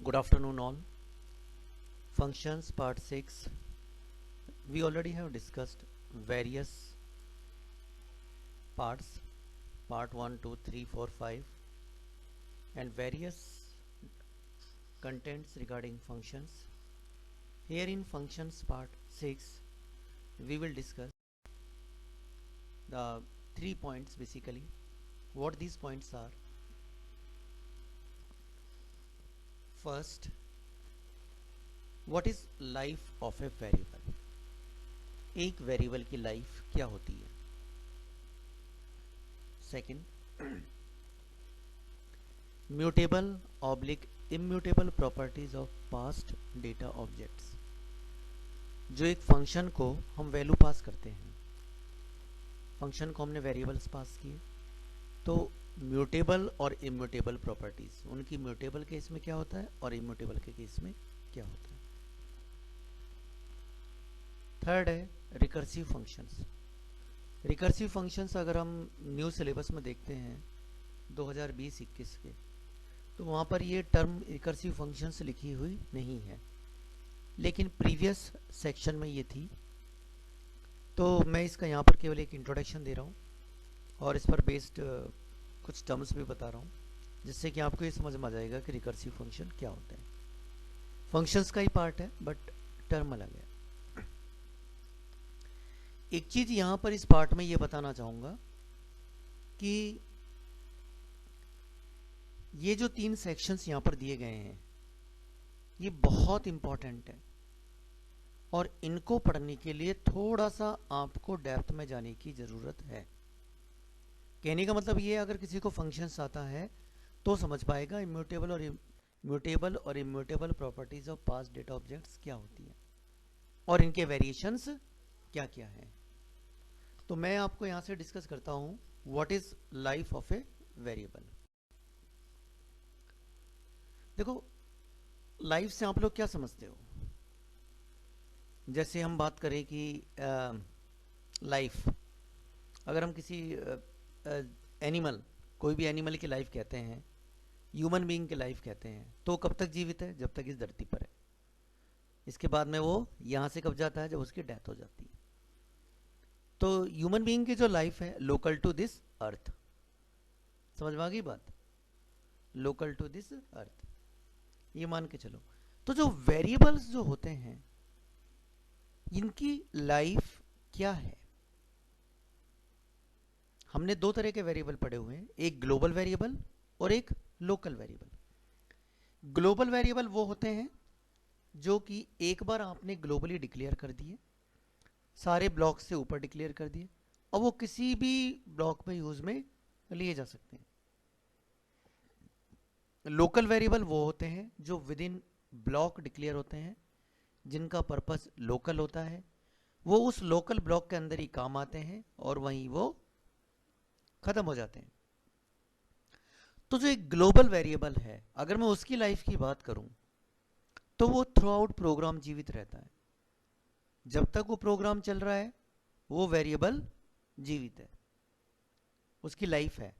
Good afternoon all. Functions part 6. We already have discussed various parts, part 1, 2, 3, 4, 5, and various contents regarding functions. Here in functions part 6 we will discuss the 3 points basically. What these points are: first, what is life of a variable? एक variable की life क्या होती है? Second, mutable oblique immutable properties of past data objects. जो एक function को हम value pass करते हैं, फंक्शन को हमने वेरिएबल्स पास किए, तो म्यूटेबल और इम्यूटेबल प्रॉपर्टीज, उनकी म्यूटेबल केस में क्या होता है और इम्यूटेबल के केस में क्या होता है. थर्ड है रिकर्सिव फंक्शंस. रिकर्सिव फंक्शंस अगर हम न्यू सिलेबस में देखते हैं 2020-21 के, तो वहाँ पर ये टर्म रिकर्सिव फंक्शंस लिखी हुई नहीं है, लेकिन प्रीवियस सेक्शन में ये थी. तो मैं इसका यहाँ पर केवल एक इंट्रोडक्शन दे रहा हूँ और इस पर बेस्ड कुछ टर्म्स भी बता रहा हूँ, जिससे कि आपको ये समझ में आ जाएगा कि रिकर्सिव फंक्शन क्या होते हैं. फंक्शंस का ही पार्ट है बट टर्म अलग है. एक चीज यहां पर इस पार्ट में ये बताना चाहूंगा कि ये जो 3 सेक्शंस यहां पर दिए गए हैं ये बहुत इंपॉर्टेंट है और इनको पढ़ने के लिए थोड़ा सा आपको डेप्थ में जाने की जरूरत है. कहने का मतलब ये, अगर किसी को फंक्शंस आता है तो समझ पाएगा इम्यूटेबल और immutable properties of past data objects क्या होती है और इनके वेरिएशंस क्या क्या है. तो मैं आपको यहां से डिस्कस करता हूं what is life of a variable. देखो, लाइफ से आप लोग क्या समझते हो? जैसे हम बात करें कि लाइफ, अगर हम किसी एनिमल, कोई भी एनिमल की लाइफ कहते हैं, ह्यूमन बीइंग की लाइफ कहते हैं, तो कब तक जीवित है? जब तक इस धरती पर है. इसके बाद में वो यहां से कब जाता है? जब उसकी डेथ हो जाती है. तो ह्यूमन बीइंग की जो लाइफ है लोकल टू दिस अर्थ. समझ में आ गई बात? लोकल टू दिस अर्थ, ये मान के चलो. तो जो वेरिएबल्स जो होते हैं इनकी लाइफ क्या है? हमने 2 तरह के वेरिएबल पढ़े हुए हैं, एक ग्लोबल वेरिएबल और एक लोकल वेरिएबल. ग्लोबल वेरिएबल वो होते हैं जो कि एक बार आपने ग्लोबली डिक्लेयर कर दिए, सारे ब्लॉक से ऊपर डिक्लेयर कर दिए, और वो किसी भी ब्लॉक में यूज में लिए जा सकते हैं. लोकल वेरिएबल वो होते हैं जो विद इन ब्लॉक डिक्लेयर होते हैं, जिनका पर्पस लोकल होता है, वो उस लोकल ब्लॉक के अंदर ही काम आते हैं और वहीं वो खत्म हो जाते हैं. तो जो एक ग्लोबल वेरिएबल है, अगर मैं उसकी लाइफ की बात करूं तो वो थ्रू आउट प्रोग्राम जीवित रहता है. जब तक वो प्रोग्राम चल रहा है वो वेरिएबल जीवित है, उसकी लाइफ है.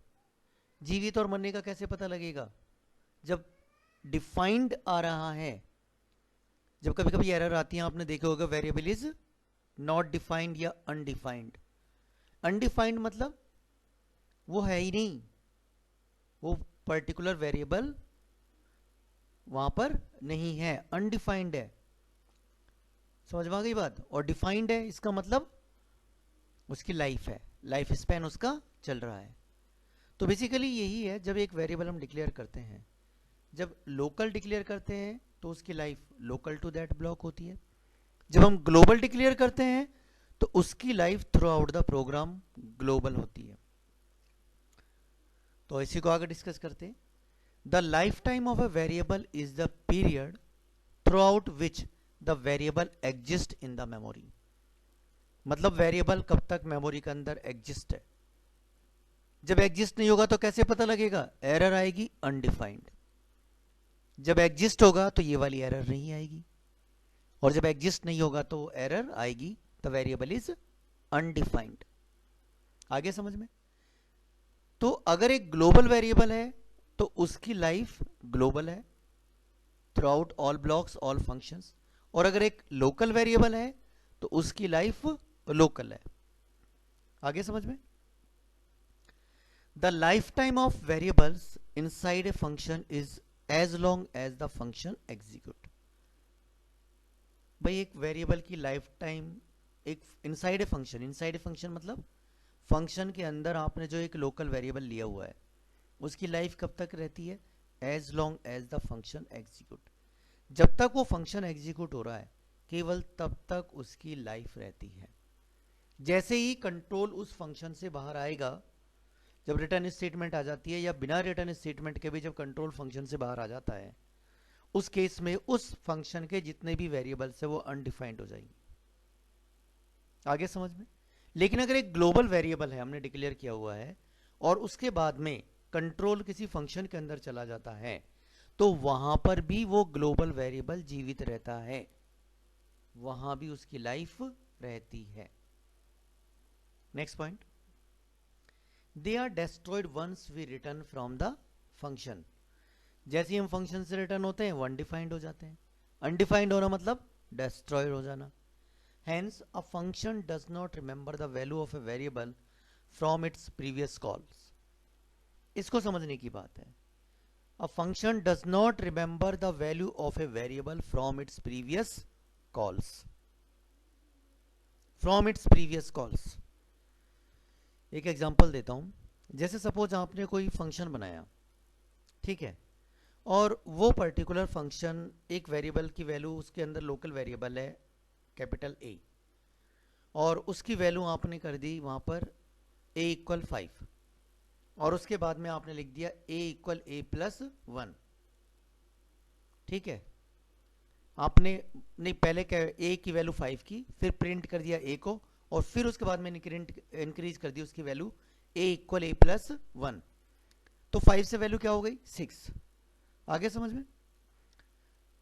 जीवित और मरने का कैसे पता लगेगा? जब डिफाइंड आ रहा है, जब कभी कभी एरर आती है, आपने देखा होगा वेरिएबल इज नॉट डिफाइंड या अनडिफाइंड. अनडिफाइंड मतलब वो है ही नहीं, वो पर्टिकुलर वेरिएबल वहां पर नहीं है, अनडिफाइंड है. समझ में आ गई बात? और डिफाइंड है, इसका मतलब उसकी लाइफ है, लाइफ स्पैन उसका चल रहा है. तो बेसिकली यही है, जब एक वेरिएबल हम डिक्लेयर करते हैं, जब लोकल डिक्लेयर करते हैं तो उसकी life local to that block होती है. जब हम ग्लोबल डिक्लेयर करते हैं तो उसकी life throughout the program global होती है. तो इसी को आगे डिस्कस करते हैं. The lifetime of a variable is the period throughout which the variable exist in the memory. मतलब वेरिएबल कब तक मेमोरी के अंदर एग्जिस्ट है. जब एग्जिस्ट नहीं होगा तो कैसे पता लगेगा? एरर आएगी अनडिफाइंड. जब एग्जिस्ट होगा तो ये वाली एरर नहीं आएगी, और जब एग्जिस्ट नहीं होगा तो एरर आएगी, द वेरिएबल इज अनडिफाइंड. आगे समझ में? तो अगर एक ग्लोबल वेरिएबल है तो उसकी लाइफ ग्लोबल है, through out all blocks all functions. और अगर एक लोकल वेरिएबल है तो उसकी लाइफ लोकल है। आगे समझ में? The lifetime of variables inside a function is as long as the function execute. भाई एक वेरिएबल की लाइफ टाइम, एक इनसाइड ए फंक्शन मतलब फंक्शन के अंदर आपने जो एक लोकल वेरिएबल लिया हुआ है उसकी लाइफ कब तक रहती है? As long as the function execute. जब तक वो फंक्शन एग्जीक्यूट हो रहा है केवल तब तक उसकी लाइफ रहती है। जैसे ही कंट्रोल उस फंक्शन से बाहर आएगा, जब रिटर्न स्टेटमेंट आ जाती है या बिना रिटर्न स्टेटमेंट के भी जब कंट्रोल फंक्शन से बाहर आ जाता है, उस केस में उस फंक्शन के जितने भी वेरिएबल्स है वो अनडिफाइंड हो जाएंगे। आगे समझ में? लेकिन अगर एक ग्लोबल वेरिएबल है हमने डिक्लेयर किया हुआ है और उसके बाद में कंट्रोल किसी फंक्शन के अंदर चला जाता है तो वहां पर भी वो ग्लोबल वेरिएबल जीवित रहता है, वहां भी उसकी लाइफ रहती है। Next point, they are destroyed once we return from the function. जैसे ही हम फंक्शन से रिटर्न होते हैं वो अनडिफाइंड हो जाते हैं। अनडिफाइंड होना मतलब डेस्ट्रॉयड हो जाना। Hence, a function does not remember the value of a variable from its previous calls. इसको समझने की बात है। A function does not remember the value of a variable from its previous calls. From its previous calls. एक example देता हूं। जैसे suppose आपने कोई फंक्शन बनाया, ठीक है, और वो पर्टिकुलर फंक्शन एक वेरिएबल की वैल्यू, उसके अंदर लोकल वेरिएबल है कैपिटल A, और उसकी वैल्यू आपने कर दी वहां पर a इक्वल 5, और उसके बाद में आपने लिख दिया a इक्वल a प्लस 1। ठीक है, आपने नहीं पहले a की वैल्यू 5 की, फिर प्रिंट कर दिया a को, और फिर उसके बाद में इंक्रीज कर दी उसकी value a equal a plus 1। तो 5 से वैल्यू क्या हो गई? 6। आगे समझ में?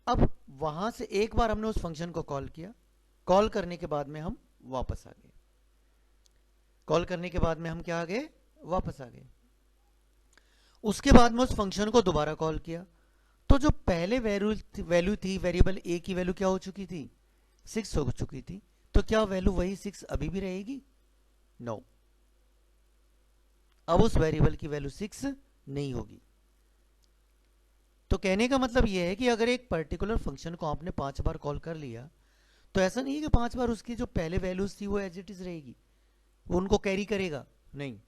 अब वहां से एक बार हमने उस फंक्शन को कॉल किया, कॉल करने के बाद में हम वापस आ गए, कॉल करने के बाद में हम क्या आ गए? वापस आ गए। उसके बाद में उस फंक्शन को दोबारा कॉल किया, तो जो पहले वैल्यू थी वेरिएबल a की वैल्यू क्या हो चुकी थी? 6 हो चुकी थी। तो क्या वैल्यू वही 6 अभी भी रहेगी? नो, अब उस वेरिएबल की वैल्यू 6 नहीं होगी। तो कहने का मतलब यह है कि अगर एक पर्टिकुलर फंक्शन को आपने 5 बार कॉल कर लिया तो ऐसा नहीं है कि 5 बार उसकी जो पहले वैल्यूज थी वो एज इट इज रहेगी, वो उनको कैरी करेगा, नहीं।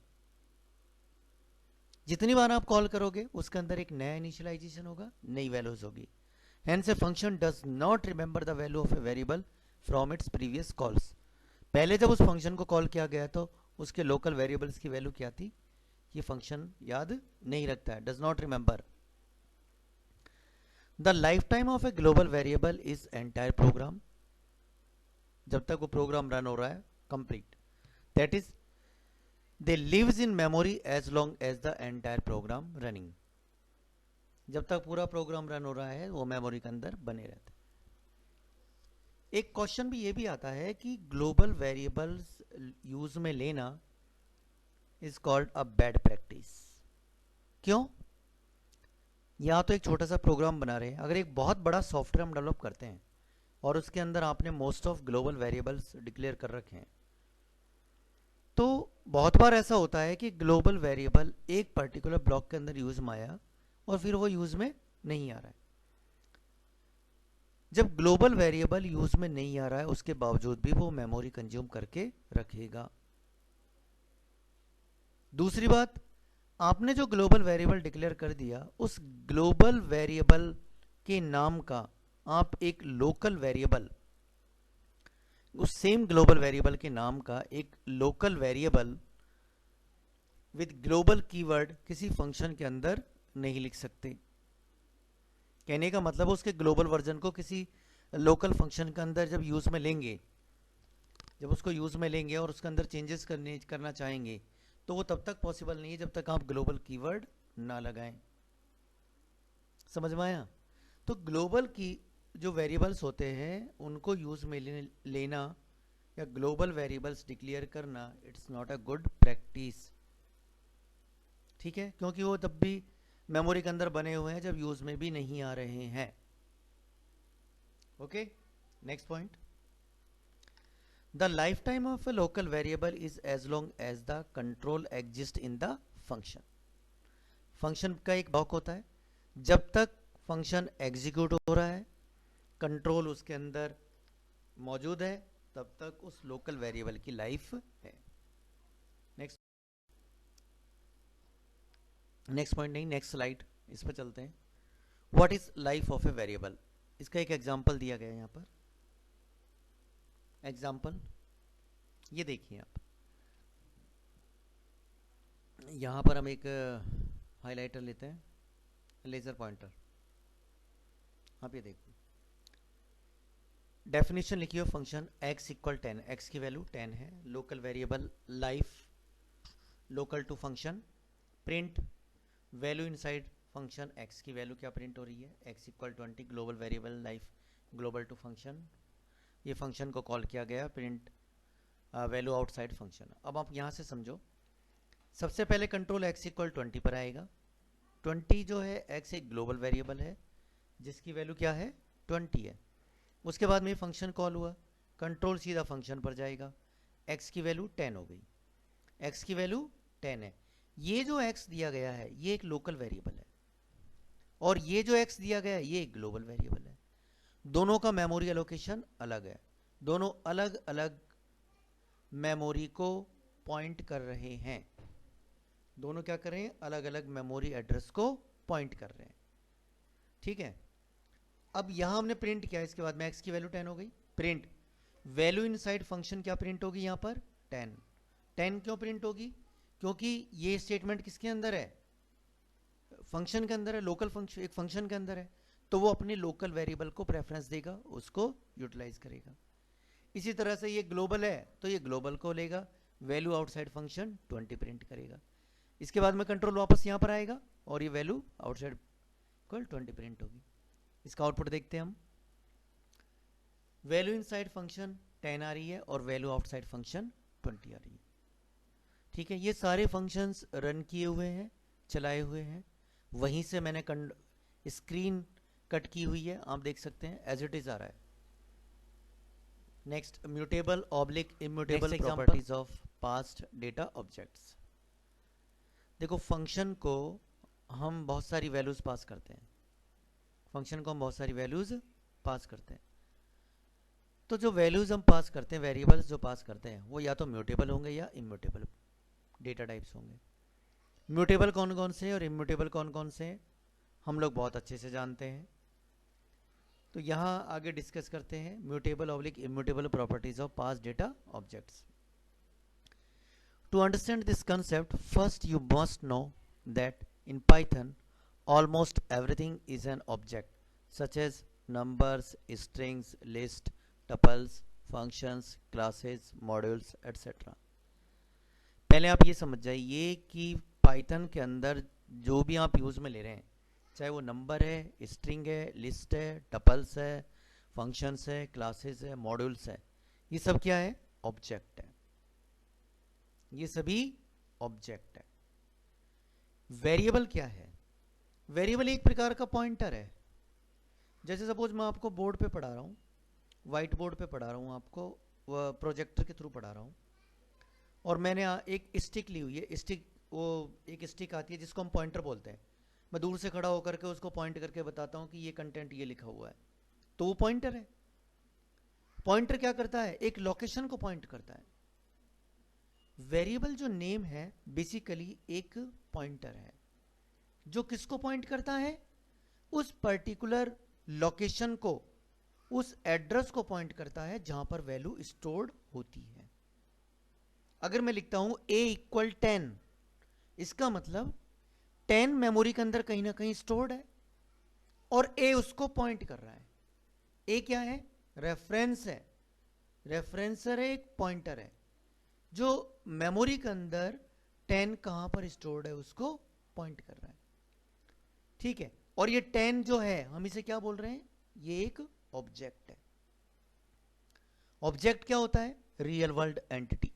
जितनी बार आप कॉल करोगे उसके अंदर एक नया इनिशियलाइजेशन होगा, नई वैल्यूज होगी। Hence a function does not remember the value of a variable from its previous calls. पहले जब उस फंक्शन को कॉल किया गया तो उसके लोकल वेरिएबल्स की वैल्यू क्या थी ये फंक्शन याद नहीं रखता है, does not remember. The lifetime of a global variable is entire program. जब तक वो प्रोग्राम रन हो रहा है complete, that is they lives in memory as long as the entire program running. जब तक पूरा प्रोग्राम रन हो रहा है वो मेमोरी के अंदर बने रहते हैं। एक क्वेश्चन भी ये भी आता है कि ग्लोबल वेरिएबल्स यूज में लेना is called a bad practice. क्यों? या तो एक छोटा सा प्रोग्राम बना रहे हैं, अगर एक बहुत बड़ा सॉफ्टवेयर हम डेवलप करते हैं और उसके अंदर आपने most of global variables declare कर रखे हैं, तो बहुत बार ऐसा होता है कि ग्लोबल वेरिएबल एक पर्टिकुलर ब्लॉक के अंदर यूज में आया और फिर वो यूज में नहीं आ रहा है। जब ग्लोबल वेरिएबल यूज में नहीं आ रहा है उसके बावजूद भी वो मेमोरी कंज्यूम करके रखेगा। दूसरी बात, आपने जो ग्लोबल वेरिएबल डिक्लेयर कर दिया उस ग्लोबल वेरिएबल के नाम का आप एक लोकल वेरिएबल, उस सेम ग्लोबल वेरिएबल के नाम का एक local variable with global keyword किसी फंक्शन के अंदर नहीं लिख सकते। कहने का मतलब उसके ग्लोबल वर्जन को किसी लोकल फंक्शन के अंदर जब यूज में लेंगे, जब उसको यूज में लेंगे और उसके अंदर चेंजेस करना चाहेंगे तो वो तब तक पॉसिबल नहीं है जब तक आप ग्लोबल कीवर्ड ना लगाएं। समझ में आया? तो ग्लोबल की जो वेरिएबल्स होते हैं उनको यूज में लेना या ग्लोबल वेरिएबल्स डिक्लेयर करना it's not a good practice. ठीक है, क्योंकि वो तब भी मेमोरी के अंदर बने हुए हैं जब यूज में भी नहीं आ रहे हैं। Okay, next point, the lifetime of a local variable is as long as the control exist in the function. Function का एक ब्लॉक होता है, जब तक फंक्शन एग्जीक्यूट हो रहा है, कंट्रोल उसके अंदर मौजूद है, तब तक उस लोकल वेरिएबल की लाइफ है। नेक्स्ट पॉइंट नहीं, नेक्स्ट स्लाइड, इस पर चलते हैं। What is life of a variable, इसका एक एग्जांपल दिया गया है यहाँ पर। एग्जांपल ये देखिए आप, यहाँ पर हम एक हाइलाइटर लेते हैं, लेजर पॉइंटर, आप ये देखो, डेफिनेशन लिखिए, फंक्शन x इक्वल 10, x की वैल्यू 10 है, local variable life local to function, print value inside function, x की वैल्यू क्या प्रिंट हो रही है, x equal 20, global variable life global to function, ये फंक्शन को कॉल किया गया, प्रिंट वैल्यू आउटसाइड फंक्शन। अब आप यहाँ से समझो, सबसे पहले कंट्रोल x इक्वल 20 पर आएगा, 20 जो है x एक ग्लोबल वेरिएबल है जिसकी वैल्यू क्या है 20 है। उसके बाद में फंक्शन कॉल हुआ, कंट्रोल सीधा फंक्शन पर जाएगा, x की वैल्यू 10 हो गई, x की वैल्यू 10 है। ये जो x दिया गया है ये एक लोकल वेरिएबल है, और ये जो x दिया गया है ये एक ग्लोबल वेरिएबल है। दोनों का मेमोरी एलोकेशन अलग है, दोनों अलग अलग मेमोरी को पॉइंट कर रहे हैं, दोनों क्या कर रहे हैं, अलग अलग मेमोरी एड्रेस को पॉइंट कर रहे हैं। ठीक है, अब यहां हमने प्रिंट किया, इसके बाद में x की वैल्यू 10 हो गई, प्रिंट वैल्यू इनसाइड फंक्शन क्या प्रिंट होगी यहां पर 10। 10 क्यों प्रिंट होगी, क्योंकि ये स्टेटमेंट किसके अंदर है, फंक्शन के अंदर है, लोकल फंक्शन एक फंक्शन के अंदर है, तो वो अपने लोकल वेरिएबल को प्रेफरेंस देगा, उसको यूटिलाइज करेगा। इसी तरह से ये ग्लोबल है तो ये ग्लोबल को लेगा, वैल्यू आउटसाइड फंक्शन 20 प्रिंट करेगा। इसके बाद में कंट्रोल वापस यहाँ पर आएगा और ये वैल्यू आउटसाइड इक्वल 20 प्रिंट होगी। इसका आउटपुट देखते हैं हम, वैल्यू इनसाइड फंक्शन 10 आ रही है और वैल्यू आउटसाइड फंक्शन 20 आ रही है। ठीक है, ये सारे फंक्शंस रन किए हुए हैं, चलाए हुए हैं, वहीं से मैंने स्क्रीन कट की हुई है, आप देख सकते हैं एज इट इज आ रहा है। Next, mutable oblique immutable properties of past data objects. देखो, फंक्शन को हम बहुत सारी वैल्यूज पास करते हैं, फंक्शन को हम बहुत सारी वैल्यूज पास करते हैं, तो जो वैल्यूज हम पास करते हैं, वेरिएबल्स जो पास करते हैं, वो या तो म्यूटेबल होंगे या इम्यूटेबल डेटा टाइप्स होंगे। म्यूटेबल कौन कौन से और इम्यूटेबल कौन कौन से हैं हम लोग बहुत अच्छे से जानते हैं, तो यहाँ आगे डिस्कस करते हैं mutable oblique immutable properties of past data objects. To understand this concept, first you must know that in Python almost everything is an object, such as numbers, strings, list, tuples, functions, classes, modules, etc. पहले आप ये समझ जाइए कि Python के अंदर जो भी आप यूज में ले रहे हैं, चाहे वो नंबर है, स्ट्रिंग है, लिस्ट है, टपल्स है, फंक्शंस है, क्लासेस है, मॉड्यूल्स है, ये सब क्या है, ऑब्जेक्ट है, ये सभी ऑब्जेक्ट है। वेरिएबल क्या है, वेरिएबल एक प्रकार का पॉइंटर है। जैसे सपोज मैं आपको बोर्ड पे पढ़ा रहा हूँ, व्हाइट बोर्ड पे पढ़ा रहा हूँ, आपको प्रोजेक्टर के थ्रू पढ़ा रहा हूँ, और मैंने एक स्टिक ली हुई है, स्टिक, वो एक स्टिक आती है जिसको हम पॉइंटर बोलते हैं, मैं दूर से खड़ा होकर के उसको पॉइंट करके बताता हूँ कि ये कंटेंट ये लिखा हुआ है, तो वो पॉइंटर है। पॉइंटर क्या करता है, एक लोकेशन को पॉइंट करता है। वेरिएबल जो नेम है बेसिकली एक पॉइंटर है, जो किसको पॉइंट करता है, उस पर्टिकुलर लोकेशन को, उस एड्रेस को पॉइंट करता है जहां पर वैल्यू स्टोर्ड होती है। अगर मैं लिखता हूं a इक्वल 10, इसका मतलब 10 मेमोरी के अंदर कहीं ना कहीं स्टोर्ड है और a उसको पॉइंट कर रहा है। a क्या है, रेफरेंस है, रेफरेंसर है, एक पॉइंटर है जो मेमोरी के अंदर 10 कहां पर स्टोर्ड है उसको पॉइंट कर रहा है। ठीक है, और ये 10 जो है हम इसे क्या बोल रहे हैं, ये एक ऑब्जेक्ट है। ऑब्जेक्ट क्या होता है, रियल वर्ल्ड एंटिटी,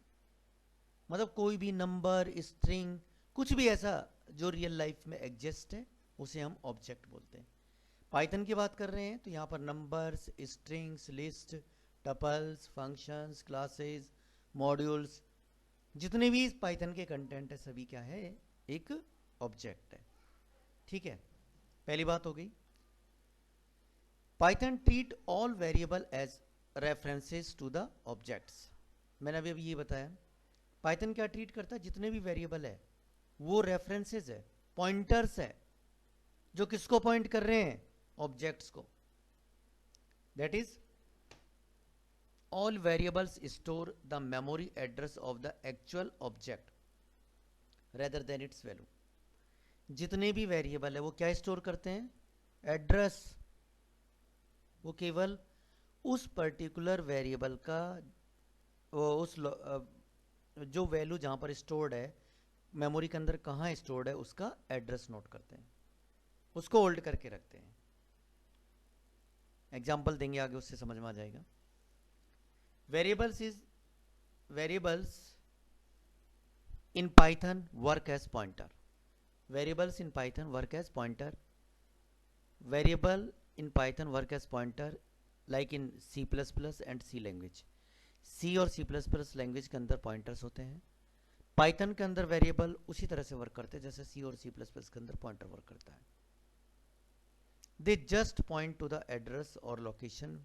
मतलब कोई भी नंबर, स्ट्रिंग, कुछ भी ऐसा जो रियल लाइफ में एग्जिस्ट है उसे हम ऑब्जेक्ट बोलते हैं। पाइथन की बात कर रहे हैं तो यहाँ पर numbers, strings, list, tuples, functions, classes, modules, जितने भी पाइथन के कंटेंट है सभी क्या है, एक ऑब्जेक्ट है। ठीक है, पहली बात हो गई। Python treat all variable as references to the objects. मैंने अभी ये बताया, पाइथन क्या ट्रीट करता है, जितने भी वेरिएबल है वो रेफरेंसेस है, पॉइंटर्स है, जो किसको पॉइंट कर रहे हैं, ऑब्जेक्ट्स को। That is all variables store the memory address of the actual object rather than its value। जितने भी वेरिएबल है वो क्या स्टोर करते हैं, एड्रेस। वो केवल उस पर्टिकुलर वेरिएबल का उस जो वैल्यू जहां पर स्टोर्ड है मेमोरी के अंदर, कहाँ स्टोर्ड है उसका एड्रेस नोट करते हैं, उसको होल्ड करके रखते हैं। एग्जाम्पल देंगे आगे, उससे समझ में आ जाएगा। variables in Python work as pointer। variables in Python work as pointer। variable in Python work as pointer like in C++ and C language। C और C++ लैंग्वेज के अंदर पॉइंटर्स होते हैं, पाइथन के अंदर वेरिएबल उसी तरह से वर्क करते हैं जैसे C और C++ के अंदर पॉइंटर वर्क करता है। They just point to the address और location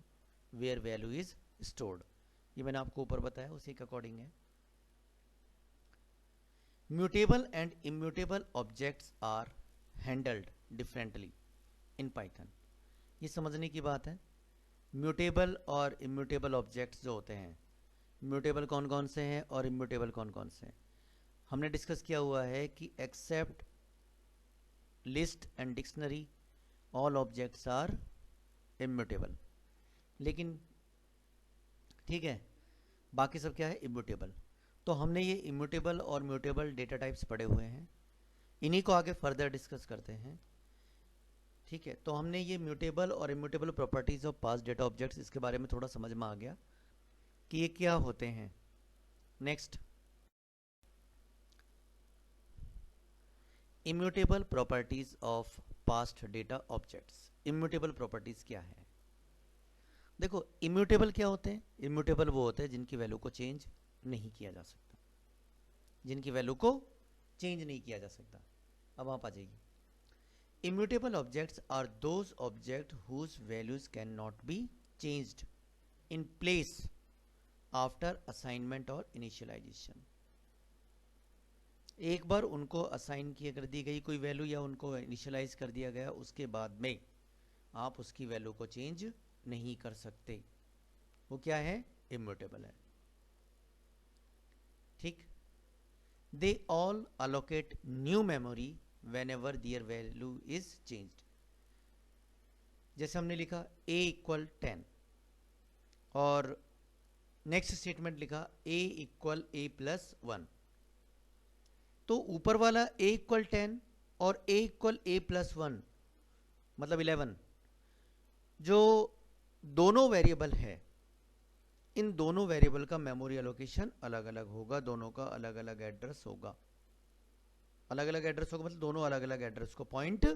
where value is stored. ये मैंने आपको ऊपर बताया, उसी के अकॉर्डिंग है। Mutable and immutable objects are handled differently in Python. ये समझने की बात है। म्यूटेबल और इम्यूटेबल ऑब्जेक्ट्स जो होते हैं, म्यूटेबल कौन कौन से हैं और इम्यूटेबल कौन कौन से हैं, हमने डिस्कस किया हुआ है कि except list and dictionary all objects are immutable. लेकिन ठीक है, बाकी सब क्या है, इम्यूटेबल। तो हमने ये इम्यूटेबल और म्यूटेबल डेटा टाइप्स पढ़े हुए हैं, इन्हीं को आगे फर्दर डिस्कस करते हैं। ठीक है, तो हमने ये म्यूटेबल और immutable properties of past data objects, इसके बारे में थोड़ा समझ में आ गया कि ये क्या होते हैं। Next, immutable properties of past data objects. Immutable properties क्या है? देखो, इम्यूटेबल क्या होते हैं? इम्यूटेबल वो होते हैं जिनकी वैल्यू को चेंज नहीं किया जा सकता, जिनकी वैल्यू को चेंज नहीं किया जा सकता। अब आप आ जाइए, immutable objects are those object whose values can not be changed in place after assignment और इनिशियलाइजेशन। एक बार उनको असाइन किया कर दी गई कोई वैल्यू या उनको इनिशियलाइज कर दिया गया, उसके बाद में आप उसकी वैल्यू को चेंज नहीं कर सकते। वो क्या है? इम्यूटेबल है। ठीक, they all allocate new memory whenever their value is changed. जैसे हमने लिखा a इक्वल 10 और नेक्स्ट स्टेटमेंट लिखा a इक्वल a प्लस 1, तो ऊपर वाला a इक्वल 10 और a इक्वल a प्लस 1 मतलब 11, जो दोनों वेरिएबल है, इन दोनों वेरिएबल का मेमोरी एलोकेशन अलग अलग होगा, दोनों का अलग अलग एड्रेस होगा। अलग अलग एड्रेस होगा मतलब दोनों अलग अलग एड्रेस को पॉइंट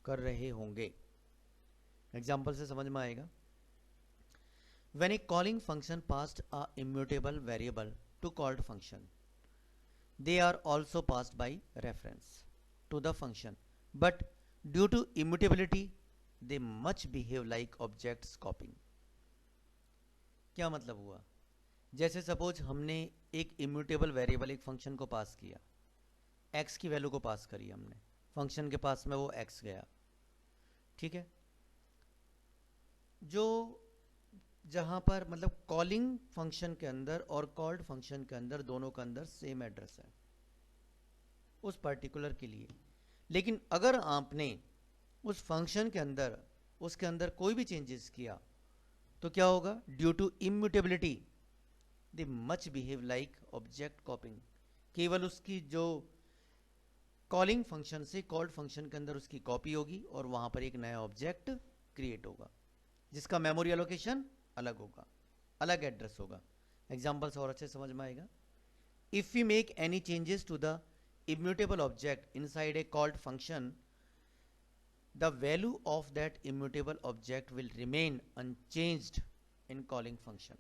कर रहे होंगे। एग्जाम्पल से समझ में आएगा। When a calling function passed a immutable variable to called function, they are also passed by reference to the function, but due to immutability they much behave like objects copying। क्या मतलब हुआ? जैसे suppose हमने एक immutable variable एक function को पास किया, x की वैल्यू को पास करी हमने, फंक्शन के पास में वो x गया। ठीक है, जो जहां पर मतलब कॉलिंग फंक्शन के अंदर और कॉल्ड फंक्शन के अंदर दोनों के अंदर सेम एड्रेस है उस पर्टिकुलर के लिए, लेकिन अगर आपने उस फंक्शन के अंदर उसके अंदर कोई भी चेंजेस किया तो क्या होगा? Due to immutability they much behave like object copying. केवल उसकी जो कॉलिंग फंक्शन से कॉल्ड फंक्शन के अंदर उसकी कॉपी होगी और वहां पर एक नया ऑब्जेक्ट क्रिएट होगा जिसका मेमोरी एलोकेशन अलग होगा, अलग एड्रेस होगा। एग्जाम्पल्स और अच्छे समझ में आएगा। If we make any changes to the immutable object inside a called function, the value of that immutable object will remain unchanged in calling function.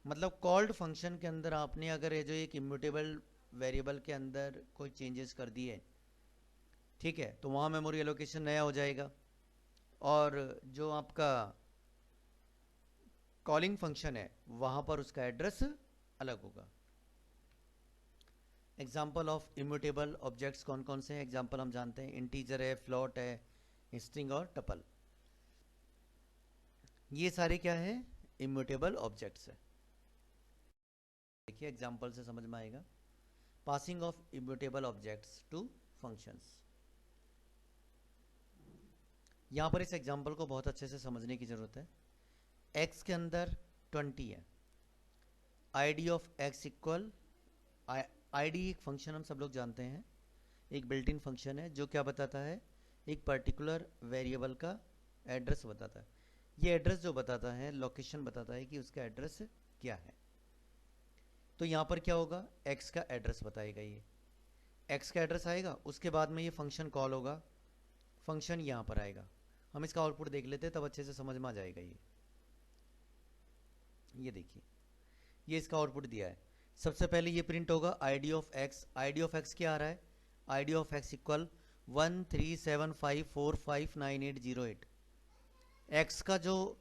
मतलब कॉल्ड फंक्शन के अंदर आपने अगर ये जो एक इम्यूटेबल वेरिएबल के अंदर कोई चेंजेस कर दिए, ठीक है, तो वहाँ मेमोरी एलोकेशन नया हो जाएगा और जो आपका कॉलिंग फंक्शन है वहाँ पर उसका एड्रेस अलग होगा. एग्जाम्पल ऑफ इम्यूटेबल ऑब्जेक्ट्स कौन कौन से हैं? एग्जाम्पल हम जानते हैं, इंटीजर है, फ्लोट है, स्ट्रिंग और टपल. ये सारे क्या है? इम्यूटेबल ऑब्जेक्ट्स है. देखिए एग्जाम्पल से समझ में आएगा. Passing of immutable objects to functions. यहां पर इस एग्जाम्पल को बहुत अच्छे से समझने की जरूरत है. x के अंदर 20 है. id of x equal, id एक फंक्शन हम सब लोग जानते हैं, एक बिल्ट इन फंक्शन है जो क्या बताता है? एक पर्टिकुलर वेरिएबल का एड्रेस बताता है. ये एड्रेस जो बताता है, लोकेशन बताता है कि उसका एड्रेस क्या है. तो यहाँ पर क्या होगा? x का एड्रेस बताएगा. ये x का एड्रेस आएगा, उसके बाद में ये फंक्शन कॉल होगा, फंक्शन यहाँ पर आएगा. हम इसका आउटपुट देख लेते हैं तब अच्छे से समझ में आ जाएगा. ये देखिए, ये इसका आउटपुट दिया है. सबसे पहले ये प्रिंट होगा id of x. id of x क्या आ रहा है? id of x equal 1375459808. x का जो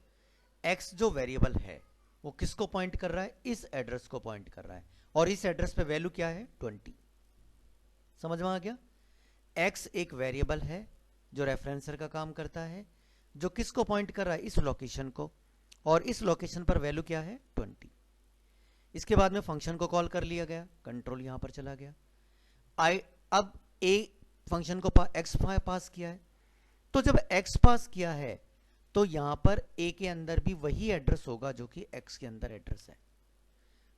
x जो वेरिएबल है वो किसको पॉइंट कर रहा है? इस एड्रेस को पॉइंट कर रहा है. और इस एड्रेस पे वैल्यू क्या है? 20. समझ में आ गया? x एक वेरिएबल है जो रेफरेंसर का काम करता है, जो किसको पॉइंट कर रहा है? इस लोकेशन को. और इस लोकेशन पर वैल्यू क्या है? 20. इसके बाद में फंक्शन को कॉल कर लिया गया, कंट्रोल यहां पर चला गया. अब a फंक्शन को x पास किया है, तो जब x पास किया है तो यहां पर a के अंदर भी वही एड्रेस होगा जो कि x के अंदर एड्रेस है.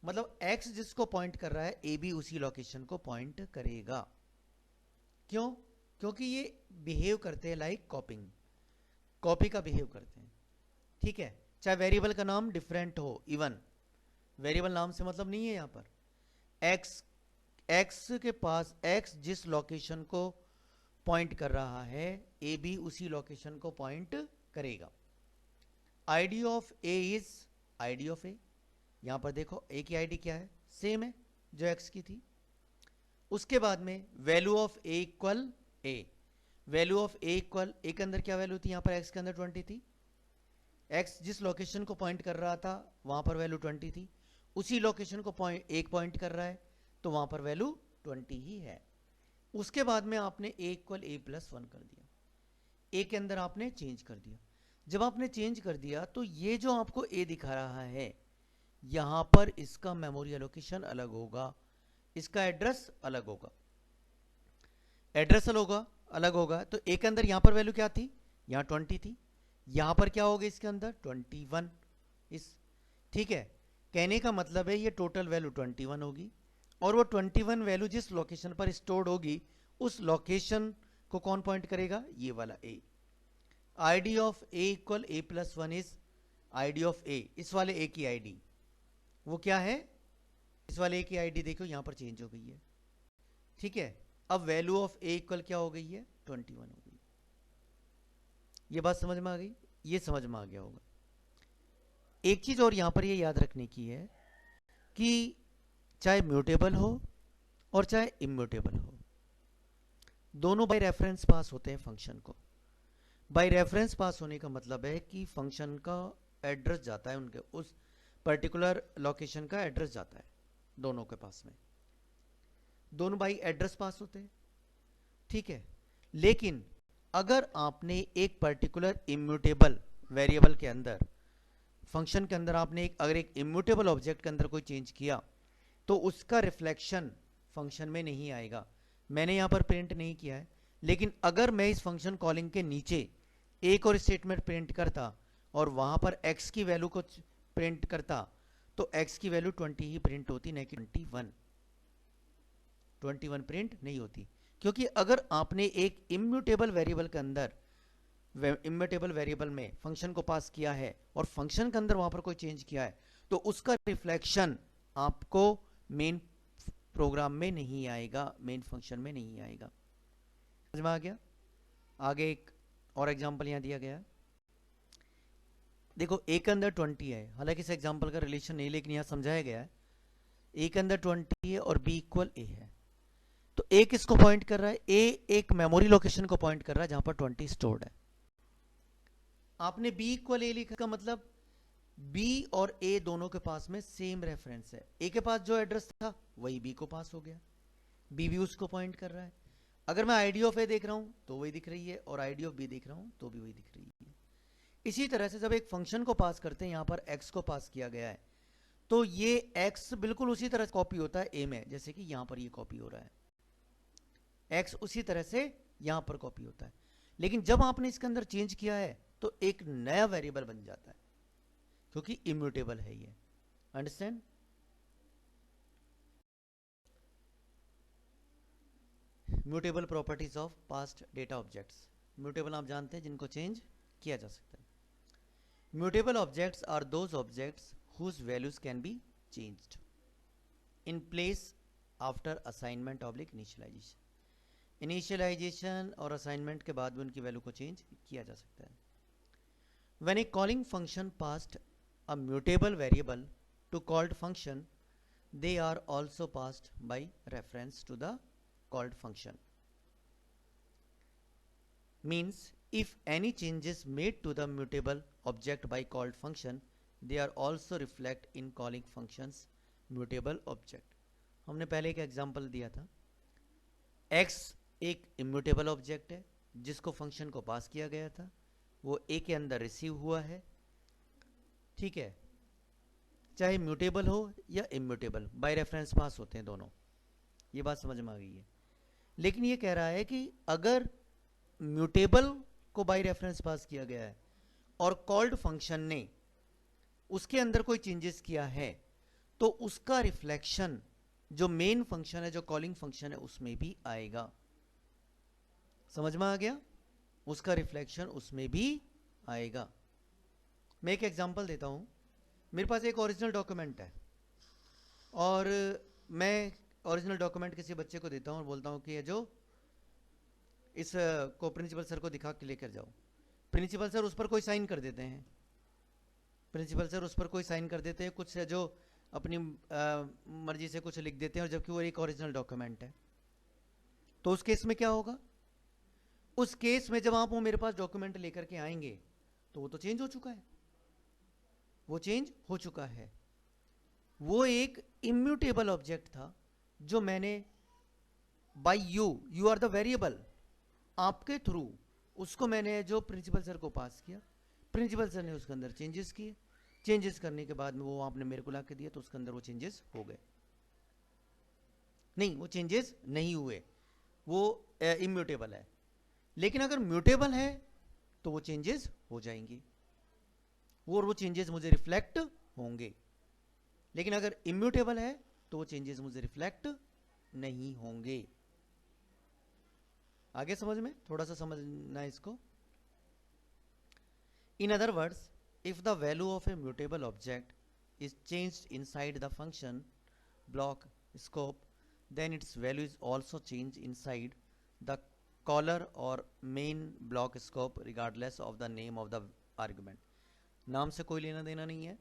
मतलब x जिसको पॉइंट कर रहा है a भी उसी लोकेशन को पॉइंट करेगा. क्यों? क्योंकि ये बिहेव करते हैं लाइक कॉपिंग, कॉपी का बिहेव करते हैं. ठीक है, चाहे वेरिएबल का नाम डिफरेंट हो, इवन वेरिएबल नाम से मतलब नहीं है. यहां पर x के पास x जिस लोकेशन को पॉइंट कर रहा है a भी उसी लोकेशन को पॉइंट करेगा. id of a is id of a. यहां पर देखो a की id क्या है? सेम है जो x की थी. उसके बाद में value of a equal a. Value of a equal a के अंदर क्या वैल्यू थी? यहां पर x के अंदर 20 थी. x जिस लोकेशन को पॉइंट कर रहा था वहां पर वैल्यू 20 थी. उसी लोकेशन को एक पॉइंट कर रहा है तो वहां पर वैल्यू 20 ही है. उसके बाद में आपने a इक्वल a प्लस 1 कर दिया. a के अंदर आपने चेंज कर दिया. जब आपने चेंज कर दिया तो ये जो आपको a दिखा रहा है यहां पर इसका मेमोरी एलोकेशन अलग होगा, इसका एड्रेस अलग होगा. एड्रेस अलग होगा तो a के अंदर यहां पर वैल्यू क्या थी? यहां 20 थी. यहां पर क्या होगा? इसके अंदर 21. ठीक है, कहने का मतलब है ये टोटल वैल्यू 21 होगी और वो 21 वैल्यू जिस लोकेशन पर स्टोर्ड होगी उस लोकेशन को कौन पॉइंट करेगा? ये वाला a. id of a equal a plus 1 is id of a. इस वाले a की id वो क्या है? इस वाले a की id देखो यहां पर चेंज हो गई है. ठीक है, अब वैल्यू ऑफ a इक्वल क्या हो गई है? 21 हो गई. ये बात समझ में आ गई? ये समझ में आ गया होगा. एक चीज और यहां पर ये याद रखने की है कि चाहे म्यूटेबल हो और चाहे इम्यूटेबल हो, दोनों बाय रेफरेंस पास होते हैं फंक्शन को. बाय रेफरेंस पास होने का मतलब है कि फंक्शन का एड्रेस जाता है, उनके उस पर्टिकुलर लोकेशन का एड्रेस जाता है दोनों के पास में. दोनों बाय एड्रेस पास होते हैं. ठीक है, लेकिन अगर आपने एक पर्टिकुलर इम्यूटेबल वेरिएबल के अंदर, फंक्शन के अंदर आपने अगर एक इम्यूटेबल ऑब्जेक्ट के अंदर कोई चेंज किया तो उसका रिफ्लेक्शन फंक्शन में नहीं आएगा. मैंने यहां पर प्रिंट नहीं किया है, लेकिन अगर मैं इस फंक्शन कॉलिंग के नीचे एक और स्टेटमेंट प्रिंट करता और वहां पर x की वैल्यू को प्रिंट करता तो x की वैल्यू 20 ही प्रिंट होती, नहीं कि 21 प्रिंट नहीं होती. क्योंकि अगर आपने एक इम्यूटेबल वेरिएबल के अंदर, इम्यूटेबल वेरिएबल में फंक्शन को पास किया है और फंक्शन के अंदर वहां पर कोई चेंज किया है तो उसका रिफ्लेक्शन आपको मेन प्रोग्राम में नहीं आएगा, मेन फंक्शन में नहीं आएगा. में आ गया। आगे एक और एग्जांपल यहाँ दिया गया है, देखो ए के अंदर 20 है, हालांकि इस एग्जांपल का रिलेशन नहीं, लेकिन यहाँ समझाया गया है ए के अंदर 20 है और बी इक्वल ए है। तो ए किसको पॉइंट कर रहा है? ए एक मेमोरी लोकेशन को पॉइंट कर रहा है जहां पर 20 स्टोर्ड है। आपने बी इक्वल ए लिखा का मतलब बी और ए दोनों के पास में सेम रेफरेंस है। ए के पास जो एड्रेस था वही बी को पास हो गया, बी भी उसको पॉइंट कर रहा है। अगर मैं आईडी ऑफ ए देख रहा हूं तो वही दिख रही है, और आईडी ऑफ बी देख रहा हूं तो भी वही दिख रही है। इसी तरह से जब एक फंक्शन को पास करते हैं, यहां पर एक्स को पास किया गया है, तो ये एक्स बिल्कुल उसी तरह कॉपी होता है ए में, जैसे कि यहां पर ये कॉपी हो रहा है, एक्स उसी तरह से यहां पर कॉपी होता है। लेकिन जब आपने इसके अंदर चेंज किया है तो एक नया वेरिएबल बन जाता है, क्योंकि इम्यूटेबल है ये। Understand? Mutable properties of past data objects. Mutable आप जानते हैं जिनको चेंज किया जा सकता है। Mutable objects are those objects whose values can be changed in place after assignment oblique initialization. Initialization और असाइनमेंट के बाद भी उनकी वैल्यू को चेंज किया जा सकता है। When a calling function passed a mutable variable to called function, they are also passed by reference to the called function. Means if any changes made to the mutable object by called function, they are also reflect in calling functions mutable object. हमने पहले एक example दिया था, x एक immutable object है जिसको function को पास किया गया था, वो a के अंदर रिसीव हुआ है, ठीक है, चाहे म्यूटेबल हो या इम्यूटेबल, बाय रेफरेंस पास होते हैं दोनों, ये बात समझ में आ गई है। लेकिन ये कह रहा है कि अगर म्यूटेबल को बाय रेफरेंस पास किया गया है और कॉल्ड फंक्शन ने उसके अंदर कोई चेंजेस किया है, तो उसका रिफ्लेक्शन जो मेन फंक्शन है, जो कॉलिंग फंक्शन है, उसमें भी आएगा। समझ में आ गया? उसका रिफ्लेक्शन उसमें भी आएगा। मैं एक एग्जांपल देता हूं। मेरे पास एक ओरिजिनल डॉक्यूमेंट है और मैं ओरिजिनल डॉक्यूमेंट किसी बच्चे को देता हूं और बोलता हूं कि ये जो इस को प्रिंसिपल सर को दिखा के लेकर जाओ। प्रिंसिपल सर उस पर कोई साइन कर देते हैं, प्रिंसिपल सर उस पर कोई साइन कर देते हैं, कुछ जो अपनी मर्जी से कुछ लिख देते हैं, और जबकि वो एक ओरिजिनल डॉक्यूमेंट है। तो उस केस में क्या होगा? उस केस में जब आप वो मेरे पास डॉक्यूमेंट लेकर के आएंगे तो वो तो चेंज हो चुका है, वो चेंज हो चुका है। वो एक इम्यूटेबल ऑब्जेक्ट था जो मैंने by you are the variable, आपके थ्रू उसको मैंने जो प्रिंसिपल सर को पास किया, प्रिंसिपल सर ने उसके अंदर चेंजेस किए, चेंजेस करने के बाद में वो आपने मेरे को ला के दिया, तो उसके अंदर वो चेंजेस हो गए। नहीं, वो चेंजेस नहीं हुए, वो इम्यूटेबल है। लेकिन अगर म्यूटेबल है तो वो चेंजेस हो जाएंगे, वो चेंजेस मुझे रिफ्लेक्ट होंगे। लेकिन अगर इम्यूटेबल है तो वो चेंजेस मुझे रिफ्लेक्ट नहीं होंगे। आगे समझ में, थोड़ा सा समझना है इसको। In other words, if the value of a mutable object is changed inside the function block scope, then its value is also changed inside the caller or main block scope regardless of the name of the argument. नाम से कोई लेना देना नहीं है।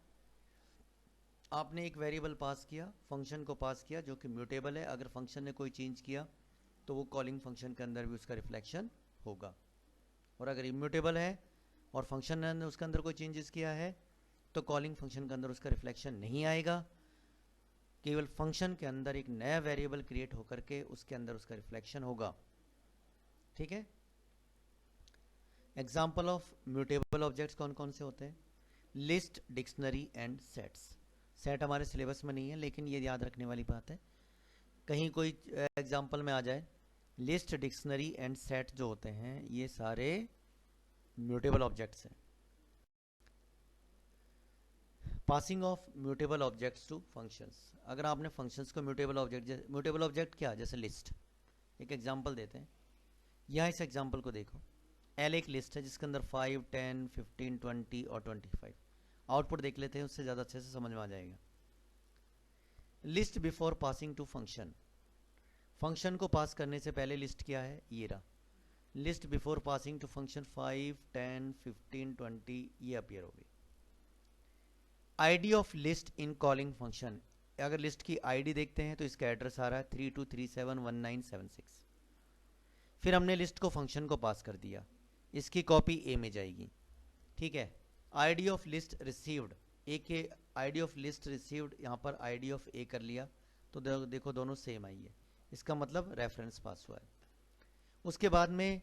आपने एक variable पास किया, फंक्शन को पास किया जो कि म्यूटेबल है, अगर फंक्शन ने कोई चेंज किया तो वो कॉलिंग फंक्शन के अंदर भी उसका रिफ्लेक्शन होगा, और अगर इम्यूटेबल है और फंक्शन ने उसके अंदर कोई चेंजेस किया है तो कॉलिंग फंक्शन के अंदर उसका रिफ्लेक्शन नहीं आएगा, केवल फंक्शन के अंदर एक नया वेरिएबल क्रिएट होकर के उसके अंदर उसका रिफ्लेक्शन होगा। ठीक है? एग्जाम्पल ऑफ म्यूटेबल ऑब्जेक्ट्स कौन कौन से होते हैं? List, dictionary and sets. Set हमारे सिलेबस में नहीं है, लेकिन ये याद रखने वाली बात है, कहीं कोई एग्जाम्पल में आ जाए। लिस्ट, डिक्शनरी एंड सेट जो होते हैं ये सारे म्यूटेबल ऑब्जेक्ट्स हैं। Passing of mutable objects to functions. अगर आपने फंक्शंस को म्यूटेबल ऑब्जेक्ट क्या, जैसे लिस्ट, एक एग्जांपल देते हैं। यहाँ इस एग्जांपल को देखो, एल एक लिस्ट है जिसके अंदर 5, 10, 15, 20 और 25। आउटपुट देख लेते हैं, उससे ज़्यादा अच्छे से समझ में आ जाएगा। List before passing to function. Function को पास करने से पहले लिस्ट क्या है? ये रहा। List before passing to function 5, 10, 15, 20 ये अपीयर होगी। ID of list in calling function, अगर लिस्ट की आईडी देखते हैं तो इसका एड्रेस आ रहा है 32371976। फिर हमने लिस्ट को फंक्शन को पास कर दिया, इसकी कॉपी ए में जाएगी, ठीक है। आईडी ऑफ लिस्ट रिसीव्ड, ए के आईडी ऑफ लिस्ट रिसीव्ड, यहाँ पर आईडी ऑफ ए कर लिया तो देखो दोनों सेम आई है, इसका मतलब रेफरेंस पास हुआ है। उसके बाद में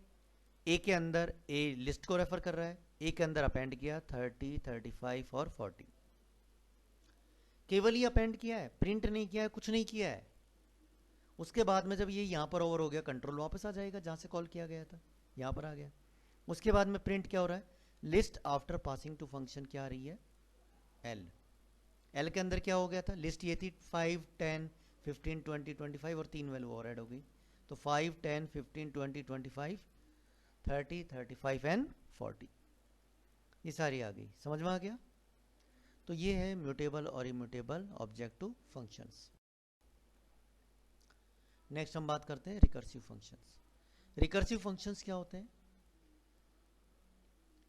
ए के अंदर ए लिस्ट को रेफर कर रहा है, ए के अंदर अपेंड किया 30, 35 और 40, केवल ही अपेंड किया है, प्रिंट नहीं किया है, कुछ नहीं किया है। उसके बाद में जब ये यहाँ पर ओवर हो गया, कंट्रोल वापस आ जाएगा जहाँ से कॉल किया गया था, यहाँ पर आ गया। उसके बाद में प्रिंट क्या हो रहा है, list after passing to function क्या आ रही है, एल। एल के अंदर क्या हो गया था, लिस्ट ये थी 5, 10, 15, 20, 25 और 3 वैल्यू और ऐड हो गई, तो 5, 10, 15, 20, 25, 30, 35 एंड 40 ये सारी आ गई, समझ में आ गया। तो ये है म्यूटेबल और इम्यूटेबल ऑब्जेक्टिव फंक्शंस। नेक्स्ट हम बात करते हैं रिकर्सिव फंक्शंस। रिकर्सिव फंक्शंस क्या होते हैं,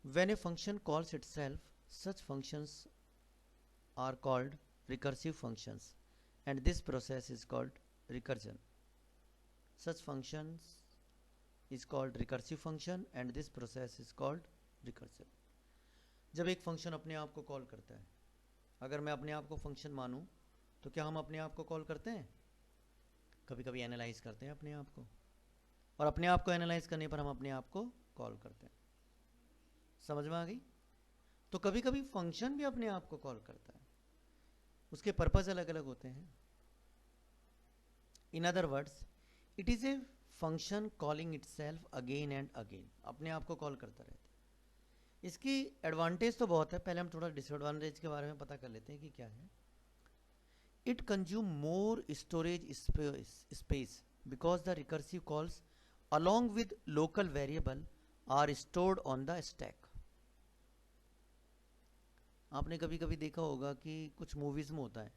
when a function calls itself such functions are called recursive functions and this process is called recursion. Such functions is called recursive function and this process is called recursion. जब एक function अपने आप को call करता है, अगर मैं अपने आप को फंक्शन मानूं तो क्या हम अपने आप को कॉल करते हैं, कभी कभी एनालाइज करते हैं अपने आप को, और अपने आप को एनालाइज करने पर हम अपने आप को कॉल करते हैं, समझ में आ गई। तो कभी कभी फंक्शन भी अपने आप को कॉल करता है, उसके पर्पस अलग अलग होते हैं। In other words it is a function calling itself again and again, अपने आप को कॉल करता रहता है। इसकी एडवांटेज तो बहुत है, पहले हम थोड़ा डिसएडवांटेज के बारे में पता कर लेते हैं कि क्या है। It consume more storage space because the recursive calls along with local variable are stored on the stack. आपने कभी कभी देखा होगा कि कुछ मूवीज़ में होता है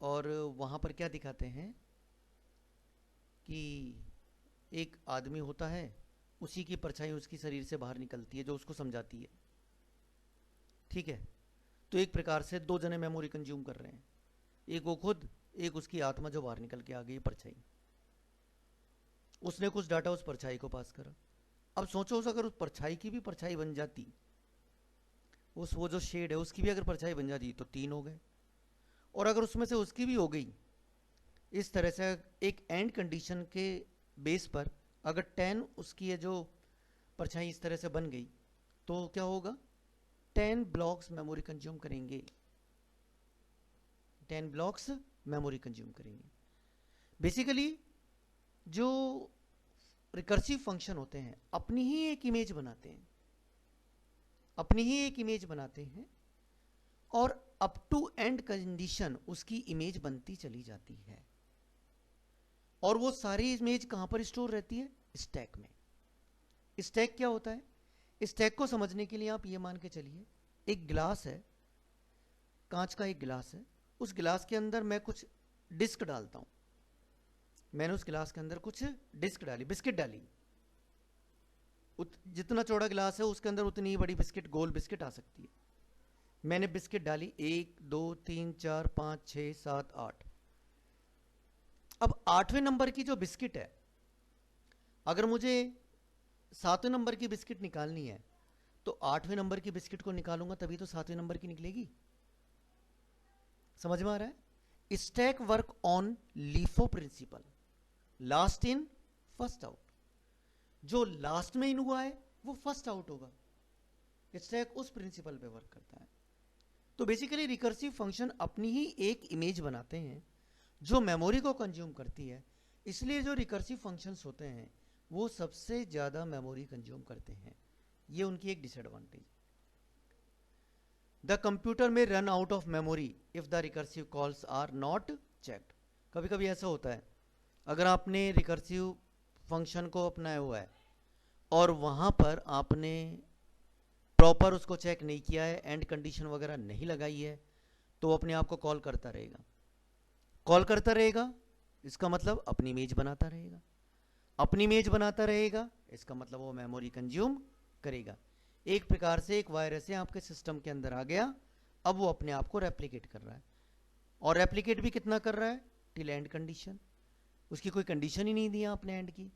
और वहाँ पर क्या दिखाते हैं कि एक आदमी होता है, उसी की परछाई उसकी शरीर से बाहर निकलती है जो उसको समझाती है, ठीक है। तो एक प्रकार से दो जने मेमोरी कंज्यूम कर रहे हैं, एक वो खुद, एक उसकी आत्मा जो बाहर निकल के आ गई परछाई। उसने कुछ डाटा उस परछाई को पास करा। अब सोचो अगर उस परछाई की भी परछाई बन जाती, उस वो जो शेड है उसकी भी अगर परछाई बन जाती तो 3 हो गए, और अगर उसमें से उसकी भी हो गई, इस तरह से एक एंड कंडीशन के बेस पर अगर 10 उसकी है जो परछाई इस तरह से बन गई तो क्या होगा, 10 ब्लॉक्स मेमोरी कंज्यूम करेंगे, 10 ब्लॉक्स मेमोरी कंज्यूम करेंगे। बेसिकली जो रिकर्सिव फंक्शन होते हैं अपनी ही एक इमेज बनाते हैं, अपनी ही एक इमेज बनाते हैं और अप टू एंड कंडीशन उसकी इमेज बनती चली जाती है, और वो सारी इमेज कहां पर स्टोर रहती है, स्टैक में। स्टैक क्या होता है, स्टैक को समझने के लिए आप ये मान के चलिए एक गिलास है, कांच का एक गिलास है, उस गिलास के अंदर मैं कुछ डिस्क डालता हूं, मैंने उस गिलास के अंदर कुछ डिस्क डाली, बिस्किट डाली, जितना चौड़ा गिलास है उसके अंदर उतनी ही बड़ी बिस्किट, गोल बिस्किट आ सकती है। मैंने बिस्किट डाली 1, 2, 3, 4, 5, 6, 7, 8। अब 8वें नंबर की जो बिस्किट है, अगर मुझे 7वें नंबर की बिस्किट निकालनी है तो 8वें नंबर की बिस्किट को निकालूंगा तभी तो 7वें नंबर की निकलेगी, समझ में आ रहा है। Stack work on LIFO principle, last in first out, जो लास्ट में इन हुआ है वो फर्स्ट आउट होगा, स्टैक उस प्रिंसिपल पे वर्क करता है। तो बेसिकली रिकर्सिव फंक्शन अपनी ही एक इमेज बनाते हैं जो मेमोरी को कंज्यूम करती है, इसलिए जो रिकर्सिव फंक्शंस होते हैं वो सबसे ज्यादा मेमोरी कंज्यूम करते हैं, ये उनकी एक डिसएडवांटेज। द कंप्यूटर में run out of memory if the recursive calls are not checked. कभी कभी ऐसा होता है, अगर आपने रिकर्सिव फंक्शन को अपनाया हुआ है और वहां पर आपने प्रॉपर उसको चेक नहीं किया है, एंड कंडीशन वगैरह नहीं लगाई है, तो वो अपने आप को कॉल करता रहेगा, कॉल करता रहेगा, इसका मतलब अपनी इमेज बनाता रहेगा। अपनी इमेज बनाता रहेगा, इसका मतलब वो मेमोरी कंज्यूम करेगा। एक प्रकार से एक वायरस है आपके सिस्टम के अंदर आ गया, अब वो अपने आप को रेप्लिकेट कर रहा है, और रेप्लिकेट भी कितना कर रहा है, टिल एंड कंडीशन। उसकी कोई कंडीशन ही नहीं दी आपने एंड की।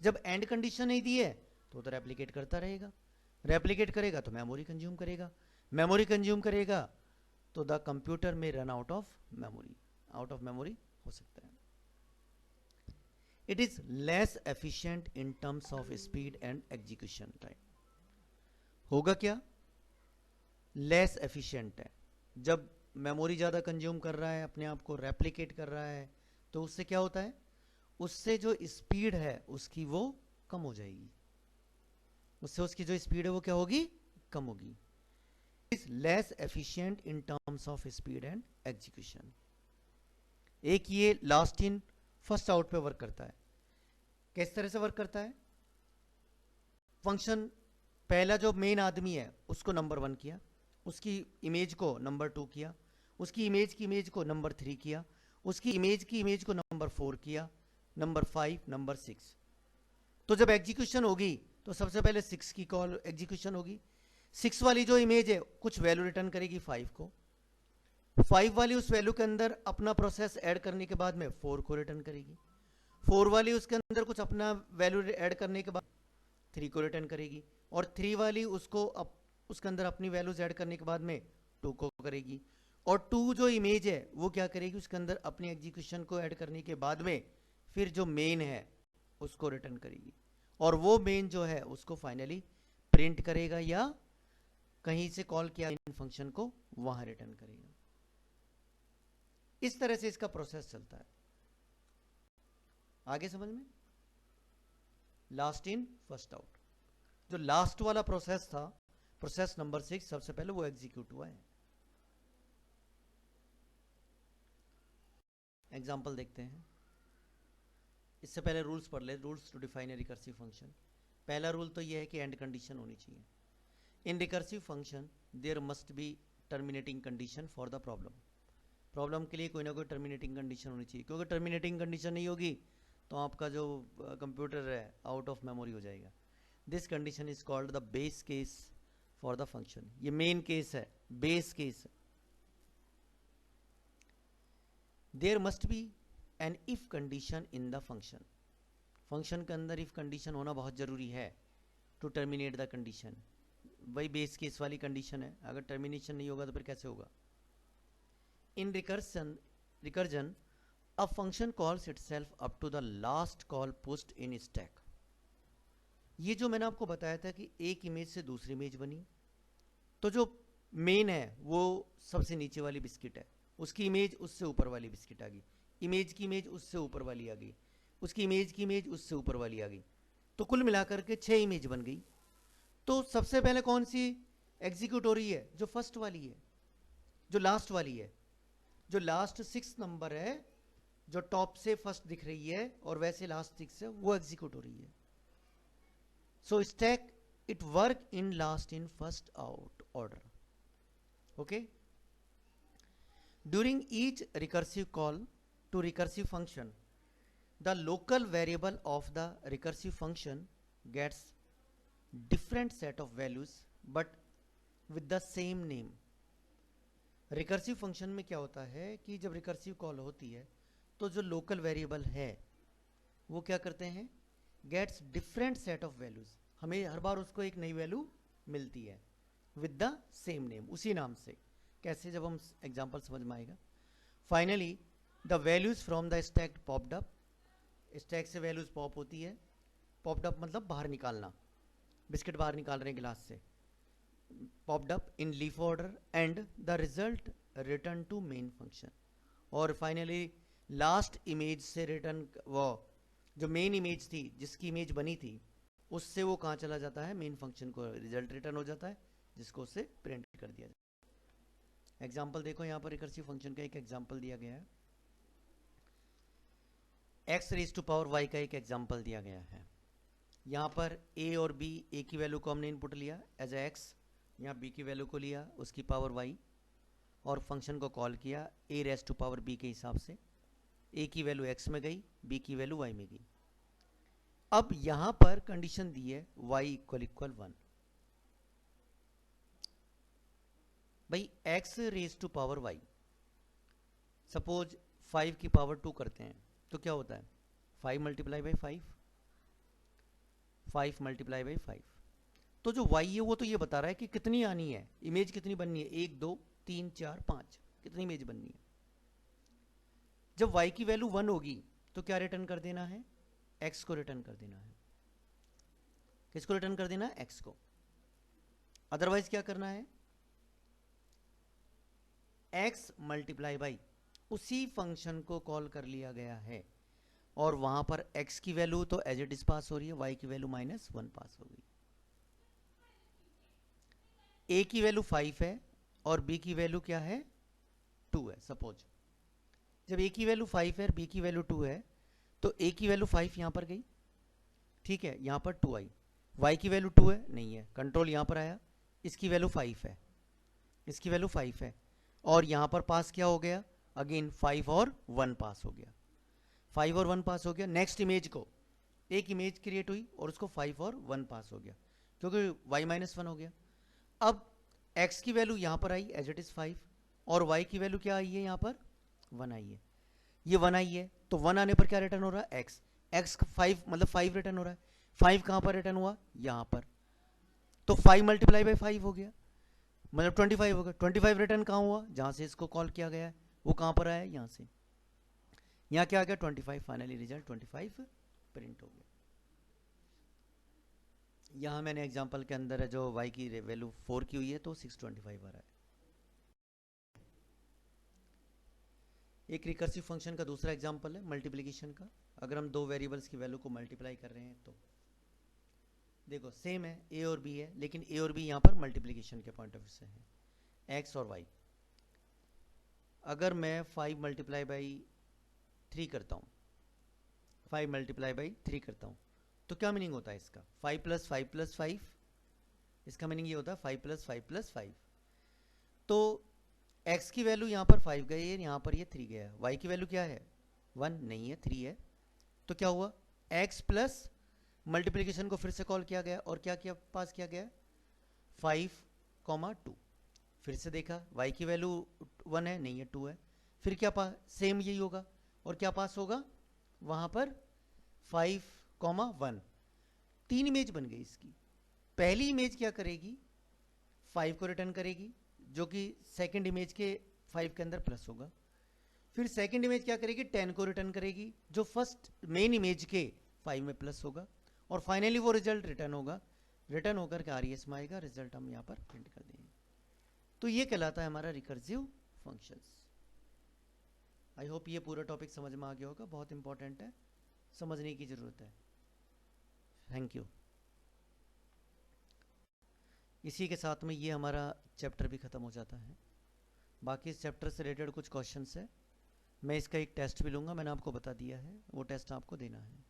जब एंड कंडीशन नहीं दी है तो रेप्लिकेट करता रहेगा, रेप्लिकेट करेगा तो मेमोरी कंज्यूम करेगा, मेमोरी कंज्यूम करेगा तो द कंप्यूटर में run out of memory, out of memory हो सकता है। It is less efficient in terms of speed and execution time. होगा क्या, लेस एफिशिएंट है। जब मेमोरी ज़्यादा कंज्यूम कर रहा है, अपने आप को रेप्लिकेट कर रहा है, तो उससे क्या होता है, उससे जो स्पीड है उसकी वो कम हो जाएगी, उससे उसकी जो स्पीड है वो क्या होगी, कम होगी। Is less efficient in terms of speed and execution. एक ये लास्ट इन फर्स्ट आउट पे वर्क करता है। किस तरह से वर्क करता है, फंक्शन पहला जो मेन आदमी है उसको नंबर 1 किया, उसकी इमेज को नंबर 2 किया, उसकी इमेज की इमेज को नंबर 3 किया, उसकी इमेज की इमेज को नंबर 4 किया, नंबर 5, नंबर 6। तो जब एग्जीक्यूशन होगी तो सबसे पहले 6 की कॉल एग्जीक्यूशन होगी। 6 वाली जो इमेज है कुछ वैल्यू रिटर्न करेगी 5 को, 5 वाली उस वैल्यू के अंदर अपना प्रोसेस ऐड करने के बाद में 4 को रिटर्न करेगी, 4 वाली उसके अंदर कुछ अपना वैल्यू ऐड करने के बाद 3 को रिटर्न करेगी, और 3 वाली उसको उसके अंदर अपनी वैल्यूज ऐड करने के बाद में 2 को करेगी, और 2 जो इमेज है वो क्या करेगी, उसके अंदर अपनी एग्जीक्यूशन को ऐड करने के बाद में फिर जो मेन है उसको रिटर्न करेगी, और वो मेन जो है उसको फाइनली प्रिंट करेगा या कहीं से कॉल किया इन फंक्शन को वहां रिटर्न करेगा। इस तरह से इसका प्रोसेस चलता है। आगे समझ में, लास्ट इन फर्स्ट आउट, जो लास्ट वाला प्रोसेस था, प्रोसेस नंबर 6, सबसे पहले वो एग्जीक्यूट हुआ है। एग्जांपल देखते हैं, इससे पहले रूल्स पढ़ ले, rules to define a recursive function. पहला रूल तो ये है कि एंड कंडीशन होनी चाहिए। In recursive function there must be terminating condition for the problem. Problem के लिए कोई ना कोई टर्मिनेटिंग कंडीशन होनी चाहिए, क्योंकि टर्मिनेटिंग कंडीशन नहीं होगी तो आपका जो कंप्यूटर है आउट ऑफ मेमोरी हो जाएगा। This condition is called the base case for the function. ये मेन केस है, बेस केस है। There must be an if condition in the function. Function के अंदर इफ कंडीशन होना बहुत जरूरी है टू टर्मिनेट द कंडीशन। वही बेस केस वाली कंडीशन है, अगर टर्मिनेशन नहीं होगा तो फिर कैसे होगा। In recursion a function calls itself up to the last call pushed in stack। ये जो मैंने आपको बताया था कि एक इमेज से दूसरी इमेज बनी, तो जो मेन है वो सबसे नीचे वाली बिस्किट है, उसकी इमेज उससे ऊपर वाली बिस्किट आ गई, इमेज की इमेज उससे ऊपर वाली आ गई, उसकी इमेज की इमेज उससे ऊपर वाली आ गई, तो कुल मिलाकर के 6 इमेज बन गई। तो सबसे पहले कौन सी एग्जीक्यूट हो रही है, जो फर्स्ट वाली है, जो लास्ट वाली है। जो लास्ट 6 नंबर है, जो टॉप से फर्स्ट दिख रही है और वैसे लास्ट 6 है, वो एग्जीक्यूट हो रही है। So stack it work in last in first out order. Okay, during each recursive call to recursive function the local variable of the recursive function gets different set of values but with the same name. Recursive function में क्या होता है कि जब recursive call होती है तो जो लोकल वेरिएबल है वो क्या करते हैं, gets different set of values. हमें हर बार उसको एक नई वैल्यू मिलती है विद द सेम नेम, उसी नाम से। कैसे, जब हम एग्जांपल समझ में आएगा। Finally the values from the stack popped up. Stack से वैल्यूज पॉप होती है, पॉप्ड अप मतलब बाहर निकालना, बिस्किट बाहर निकाल रहे हैं गिलास से, popped up in leaf order and the result return to main function. और फाइनली लास्ट इमेज से रिटर्न, वो जो मेन इमेज थी, जिसकी इमेज बनी थी, उससे वो कहाँ चला जाता है, मेन फंक्शन को रिजल्ट रिटर्न हो जाता है, जिसको उससे प्रिंट कर दिया जाता है। एग्जांपल देखो, यहाँ पर रिकर्सिव फंक्शन का एक एग्जांपल दिया गया है, x raise to power y का एक एग्जांपल दिया गया है। यहाँ पर a और b, a की वैल्यू को हमने इनपुट लिया एज ए x, यहाँ b की वैल्यू को लिया उसकी पावर y, और फंक्शन को कॉल किया a raise to power b के हिसाब से। a की वैल्यू x में गई, b की वैल्यू y में गई। अब यहां पर कंडीशन दी है y इक्वल इक्वल 1। भाई x raise to power y, suppose 5 की पावर 2 करते हैं तो क्या होता है 5 मल्टीप्लाई बाई 5, 5 मल्टीप्लाई बाई 5। तो जो y है वो तो ये बता रहा है कि कितनी आनी है, इमेज कितनी बननी है, 1 2 3 4 5, कितनी इमेज बननी है। जब y की वैल्यू 1 होगी तो क्या रिटर्न कर देना है, x को रिटर्न कर देना है। किसको रिटर्न कर देना है, x को। अदरवाइज क्या करना है, x मल्टीप्लाई बाई उसी फंक्शन को कॉल कर लिया गया है और वहां पर x की वैल्यू तो एज इट इज पास हो रही है, y की वैल्यू -1 पास हो गई। a की वैल्यू 5 है और b की वैल्यू क्या है 2 है। सपोज जब a की वैल्यू 5 है और b की वैल्यू 2 है तो a की वैल्यू 5 यहां पर गई, ठीक है, यहां पर 2 आई। y की वैल्यू 2 है, नहीं है, कंट्रोल यहां पर आया, इसकी वैल्यू 5 है, इसकी वैल्यू 5 है और यहां पर पास क्या हो गया, अगेन 5 और 1 पास हो गया, 5 और 1 पास हो गया। नेक्स्ट इमेज को एक इमेज क्रिएट हुई और उसको 5 और 1 पास हो गया क्योंकि y -1 हो गया। अब x की वैल्यू यहां पर आई एज इट इज 5 और y की वैल्यू क्या आई है, यहां पर 1 आई है, ये 1 आई है तो 1 आने पर क्या रिटर्न हो रहा है, x 5 मतलब 5 रिटर्न हो रहा है। 5 कहां पर रिटर्न हुआ, यहां पर, तो 5 मल्टीप्लाई बाई 5 हो गया, मतलब 25 हो गया। 25 रिटर्न कहां हुआ, जहां से इसको कॉल किया गया है वो कहां पर आया, यहां से, यहां क्या आ गया 25, फाइनली रिजल्ट 25 प्रिंट हो गया। यहां मैंने एग्जांपल के अंदर है जो y की वैल्यू 4 की हुई है तो 625 आ रहा है। एक रिकर्सिव फंक्शन का दूसरा एग्जांपल है मल्टीप्लिकेशन का। अगर हम दो वेरिएबल्स की वैल्यू को मल्टीप्लाई कर रहे हैं तो देखो सेम है, a और b है, लेकिन a और b यहां पर मल्टीप्लिकेशन के पॉइंट ऑफ व्यू से है, x और y। अगर मैं 5 मल्टीप्लाई बाई 3 करता हूं, 5 मल्टीप्लाई बाई 3 करता हूं तो क्या मीनिंग होता है इसका, 5 प्लस 5 प्लस 5, इसका मीनिंग ये होता है 5 प्लस 5 प्लस 5। तो x की वैल्यू यहां पर 5 गई है, यहां पर ये 3 गया है। y की वैल्यू क्या है 1 नहीं है, 3 है। तो क्या हुआ, x प्लस मल्टीप्लिकेशन को फिर से कॉल किया गया और क्या किया, पास किया गया 5, 2। फिर से देखा y की वैल्यू 1 है, नहीं है, 2 है। फिर क्या पास, सेम यही होगा और क्या पास होगा वहां पर 5, 1। 3 इमेज बन गई इसकी। पहली इमेज क्या करेगी, 5 को रिटर्न करेगी जो कि सेकंड इमेज के 5 के अंदर प्लस होगा। फिर सेकंड इमेज क्या करेगी, 10 को रिटर्न करेगी जो फर्स्ट मेन इमेज के 5 में प्लस होगा और फाइनली वो रिजल्ट रिटर्न होगा, रिटर्न होकर के आरईएस में आएगा, रिजल्ट हम यहाँ पर प्रिंट कर देंगे। तो ये कहलाता है हमारा रिकर्सिव फंक्शंस। आई होप ये पूरा टॉपिक समझ में आ गया होगा, बहुत इंपॉर्टेंट है, समझने की जरूरत है। Thank you. इसी के साथ में ये हमारा चैप्टर भी ख़त्म हो जाता है। बाकी इस चैप्टर से रिलेटेड कुछ क्वेश्चंस है, मैं इसका एक टेस्ट भी लूँगा, मैंने आपको बता दिया है, वो टेस्ट आपको देना है।